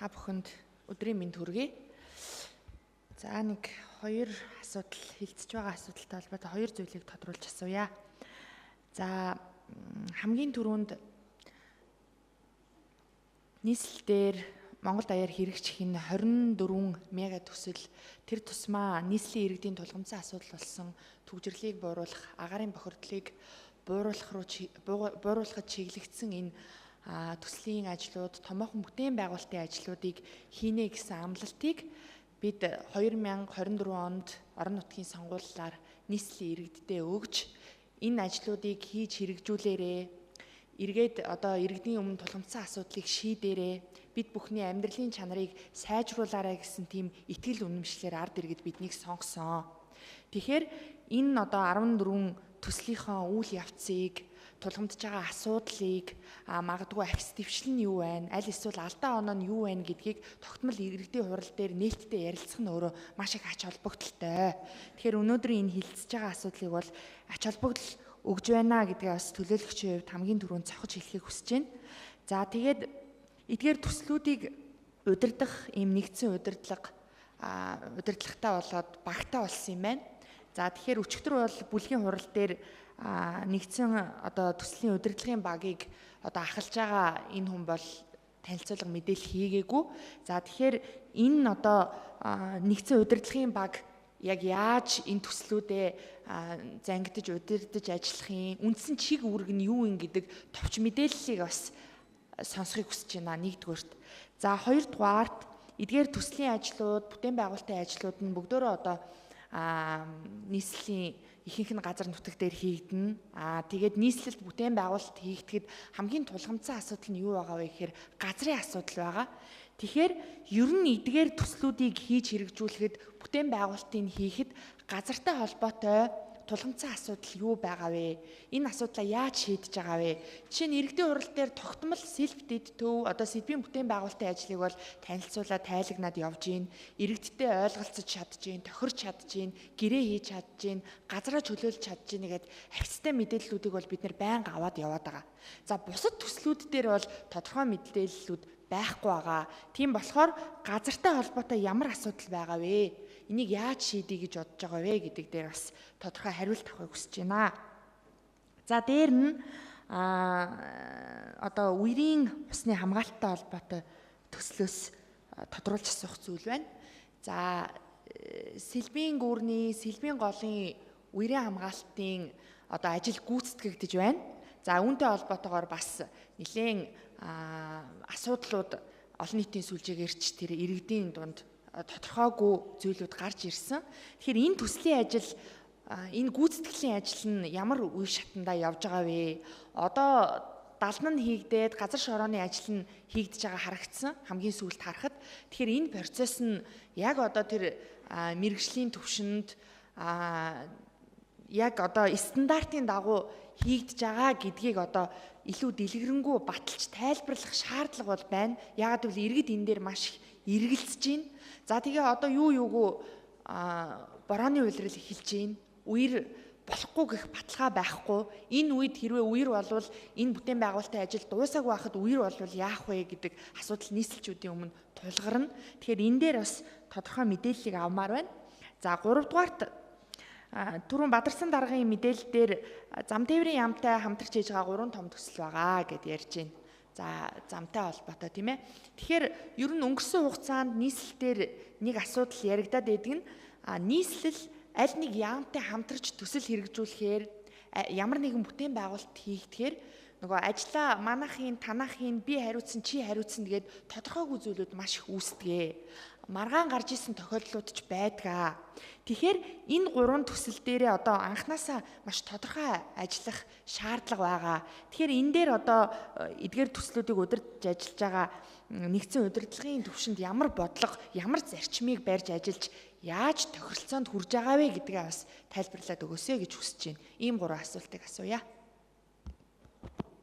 Та бүхэнд өдрийн мэнд хүргэе. За нэг хоёр асуудал хилцэж байгаа асуудалтай холбоотой хоёр зүйлийг тодруулж асууя. За хамгийн түрүүнд нийслэлээр Монгол даяар хэрэгжих нь 24 мега төсөл тэр тусмаа нийслэлийн иргэдийн тулгымцсан асуудал болсон түгжирлийг бууруулах, агаарын бохирдлыг бууруулахад чиглэгдсэн энэ төслийн ажлууд, томоохон бүтээн байгуулалтын ажлуудыг хийнэ гэсэн амлалтыг бид 2024 онд орон нутгийн сонгуулиар нийслэлийн иргэддээ өгж энэ ажлуудыг хийж хэрэгжүүлээрээ эргээд одоо иргэдийн өмнө тулгымцсан асуудлыг шийдээрээ бид бүхний амьдралын чанарыг сайжруулаарай гэсэн тийм итгэл үнэмшлэр ард иргэд биднийг сонгосон. Тэгэхээр энэ одоо 14 төслийнхөө үйл явцыг тулгамдж байгаа асуудлыг магадгүй ахис дэвшил нь юу байна, аль эсвэл алдаа оноо нь юу байна гэдгийг тогтмол иргэдийн хурал дээр нээлттэй ярилцах нь өөрөө маш их ач холбогдолтой. Тэгэхээр өнөөдөр энэ хилцэж байгаа асуудлыг бол ач холбогдол өгж байна гэдгээ бас төлөөлөгчийн хувьд хамгийн түрүүнд цохиж хэлхийг хүсэж байна. За тэгээд эдгээр төслүүдийг удирдах ийм нэгдсэн удирдлагатай болоод багтаа болсон юм байна. За тэгэхээр өчигдөр бол бүлгийн хурал дээр нэгдсэн одоо төслийн удирдлагын багийг одоо ахалж байгаа энэ хүн бол танилцуулга мэдээлэл хийгээгүй. За тэгэхээр энэ одоо нэгдсэн удирдлагын баг яг яаж энэ төслүүдээ зангидж удирдах ажиллахын үндсэн чиг үүрэг нь юу юм гэдэг товч мэдээллийг бас сонсохыг хүсэж байна. Нэгдүгээрт. За хоёрдугаарт эдгээр төслийн ажлууд, бүтээн байгуулалтын ажлууд нь бүгдөө одоо нийслэлийн ихэнх нь газар нутаг дээр хийгдэнэ. Тэгээд нийслэлд бүтээн байгуулалт хийгдэхэд хамгийн тулгамдсан асуудал нь юу байгаа вэ гэхээр газрын асуудал байгаа. Тэгэхээр ер нь эдгээр төслүүдийг хийж хэрэгжүүлэхэд бүтээн байгуулалтыг хийхэд газартай холбоотой тулгамдсан асуудал юу байгаа вэ? Энэ асуудлаа яаж шийдэж байгаа вэ? Жишээ нь иргэдийн хурал дээр тогтмол сэлбэдэд төв одоо сэдвийн бүтээн байгуулалтын ажлыг бол танилцуулаад тайлагнаад явж гин, иргэдтэй ойлголцож чадж гин, тохирч чадж гин, гэрээ хийж чадж гин, газараа чөлөөлж чадж гин гэдэг ахицтай мэдээллүүдийг бол бид нэр байнга аваад яваад байгаа. За бусад төслүүд дээр бол тодорхой мэдээллүүд байхгүй байгаа. Тийм болохоор газартай холбоотой ямар асуудал байгаа вэ? Энийг яаж шийдэе гэж бодож байгаа вэ гэдэг дээр бас тодорхой хариулт авахыг хүсэж байна. За дээр нь одоо үерийн усны хамгаалалттай холбоотой төслөөс тодруулж асуух зүйл байна. За сэлбийн гүүрний, сэлбийн голын үерийн хамгаалтын одоо ажил гүйцэтгэгдэж байна. За үүнтэй холбоотойгоор бас нэлээд асуудлууд олон нийтийн сүлжээгээр тэр иргэдийн дунд тодорхойгүй зүйлүүд гарч ирсэн. Тэгэхээр энэ төслийн ажил, энэ гүйцэтгэлийн ажил нь ямар үе шатандаа явж байгаа вэ? Одоо дална нь хийгдээд газар шорооны ажил нь хийгдэж байгаа харагдсан хамгийн сүүлд харахад. Тэгэхээр энэ процесс нь яг одоо тэр мэргэжлийн төвшөнд яг одоо стандартын дагуу хийгдэж байгаа гэдгийг одоо илүү дэлгэрэнгүй баталж тайлбарлах шаардлага бол байна. Яагаад гэвэл иргэд энэ дээр маш их эргэлзэж байна. За тэгээ одоо юугүй борооны уйлрал эхэлж байна. Үер болохгүй гэх баталгаа байхгүй. Энэ үед хэрвээ үер болвол энэ бүтээн байгуулалтын ажил дуусаагүй байхад үер болвол яах вэ гэдэг асуудал нийслэлчүүдийн өмнө тулгарна. Тэгэхээр энэ дээр бас тодорхой мэдээллийг авмаар байна. За 3 дугаарт түрүүн Бадарсан даргын мэдээлэл дээр зам тээврийн яамтай хамтарч хийж байгаа 3 том төсөл байгаа гэд ярьж байна. За замтай холбоотой тийм ээ. Тэгэхээр ер нь өнгөрсөн хугацаанд нийслэлээр нэг асуудал яригадаад байдаг нь нийслэл аль нэг яамтай хамтарч төсөл хэрэгжүүлэхээр ямар нэгэн бүтээн байгуулалт хийгдэхээр нөгөө ажлаа манахын, танахын, би хариуцсан, чи хариуцсан тэгээд тодорхойгүй зүйлүүд маш их үүсдэгэ. Маргаан гарч исэн тохиолдлууд ч байдгаа. Тэгэхээр энэ 3 төсөл дээрээ одоо анханасаа маш тодорхой ажиллах шаардлага байгаа. Тэгэхээр энэ дээр одоо эдгээр төслүүдийг удирдах ажиллаж байгаа нэгдсэн удирдлагын төвшөнд ямар бодлого, ямар зарчмыг барьж ажиллаж яаж тохиролцоонд хүрж байгаа вэ гэдгээ бас тайлбарлаад өгөөсэй гэж хүсэж байна. Ийм 3 асуултыг асууя.